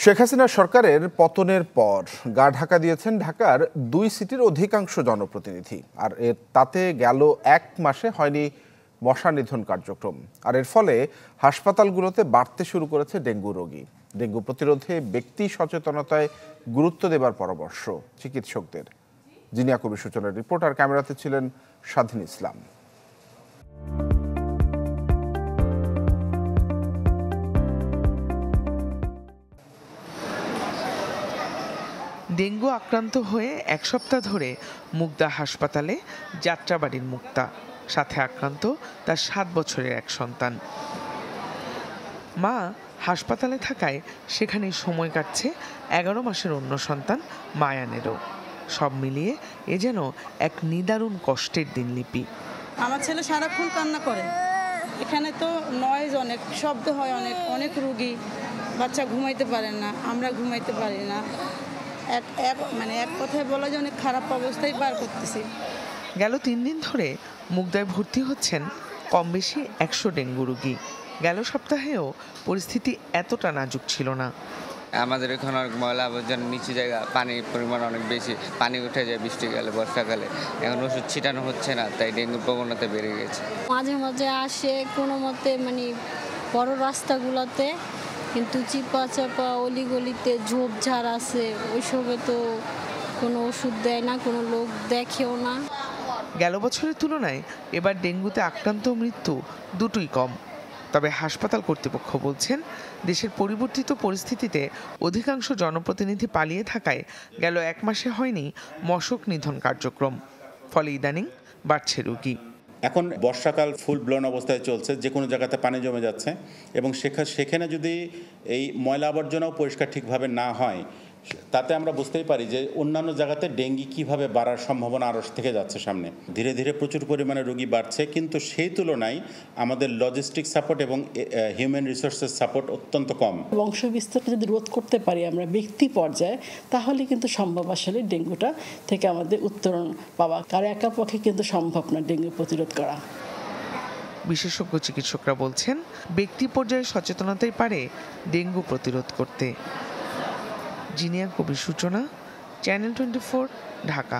শেখ হাসিনা সরকারের পতনের পর গা ঢাকা দিয়েছেন ঢাকার 2 সিটির অধিকাংশ জনপ্রতিনিধি। আর তাতে গেল 1 মাসে হয়নি মশা নিধন কার্যক্রম। আর এর ফলে হাসপাতালগুলোতে বাড়তে শুরু করেছে ডেঙ্গু রোগী। ডেঙ্গু প্রতিরোধে ব্যক্তি সচেতনতায় গুরুত্ব দেবার পরামর্শ চিকিৎসকদের। জিনিয়া কবির সূচনার রিপোর্ট। আর ক্যামেরাতে ছিলেন স্বাধীন ইসলাম। ডেঙ্গু আক্রান্ত হয়ে 1 সপ্তাহ ধরে মুগদা হাসপাতালে যাত্রাবাড়ির মুক্তা, সাথে আক্রান্ত তার 7 বছরের এক সন্তান। মা হাসপাতালে থাকায় সেখানেই সময় কাটছে 11 মাসের অন্য সন্তান মায়ানেরও। সব মিলিয়ে এ যেন এক নিদারুণ কষ্টের দিনলিপি। আমার ছেলে সারাক্ষণ কান্না করে, এখানে তো নয়েজ অনেক, শব্দ হয় অনেক রুগী, বাচ্চা ঘুমাইতে পারে না, আমরা ঘুমাইতে পারি না। এক কথায় বলা যায় অনেক খারাপ অবস্থায় পার করতেছি। গেল 3 দিন ধরে মুগদায় ভর্তি হচ্ছেন কম বেশি 100 ডেঙ্গু রোগী। গেল সপ্তাহেও পরিস্থিতি এতটা নাজুক ছিল না। আমাদের এখানে অনেক ময়লা আবর্জনা, নিচু জায়গা, পানির পরিমাণ অনেক বেশি, পানি উঠে যায় বৃষ্টিকালে, বর্ষাকালে। এখন ওষুধ ছিটানো হচ্ছে না, তাই ডেঙ্গুর প্রবণতা বেড়ে গেছে। মাঝে মাঝে আসে কোনো মতে, বড় রাস্তাগুলোতে, কিন্তু চিপা চাপা অলিগলিতে ঝোপঝাড় আছে, ওইসবে তো কোনো ওষুধ দেয় না, কোনো লোক দেখেও না। গেল বছরের তুলনায় এবার ডেঙ্গুতে আক্রান্ত মৃত্যু দুটোই কম। তবে হাসপাতাল কর্তৃপক্ষ বলছেন, দেশের পরিবর্তিত পরিস্থিতিতে অধিকাংশ জনপ্রতিনিধি পালিয়ে থাকায় গেল 1 মাসে হয়নি মশক নিধন কার্যক্রম। ফলে ইদানিং বাড়ছে রোগী। এখন বর্ষাকাল ফুল ব্লোন অবস্থায় চলছে, যে কোনো জায়গাতে পানি জমে যাচ্ছে, এবং সেখানে যদি এই ময়লা আবর্জনাও পরিষ্কার ঠিকভাবে না হয়, তাতে আমরা বুঝতেই পারি যে অন্যান্য জায়গাতে ডেঙ্গি কিভাবে বাড়ার সম্ভাবনা আরও থেকে যাচ্ছে সামনে। ধীরে ধীরে প্রচুর পরিমাণে রোগী বাড়ছে, কিন্তু সেই তুলনায় আমাদের লজিস্টিক সাপোর্ট এবং হিউম্যান রিসোর্সেস সাপোর্ট অত্যন্ত কম। বংশবিস্তারটা যদি রোধ করতে পারি আমরা ব্যক্তি পর্যায়ে, তাহলে কিন্তু সম্ভব আসলে ডেঙ্গুটা থেকে আমাদের উত্তরণ পাওয়া। কারণ একা পক্ষে কিন্তু সম্ভব না ডেঙ্গু প্রতিরোধ করা। বিশেষজ্ঞ চিকিৎসকরা বলছেন, ব্যক্তি পর্যায়ে সচেতনতাই পারে ডেঙ্গু প্রতিরোধ করতে। জিনিয়া কবির সূচনা, চ্যানেল 24, ঢাকা।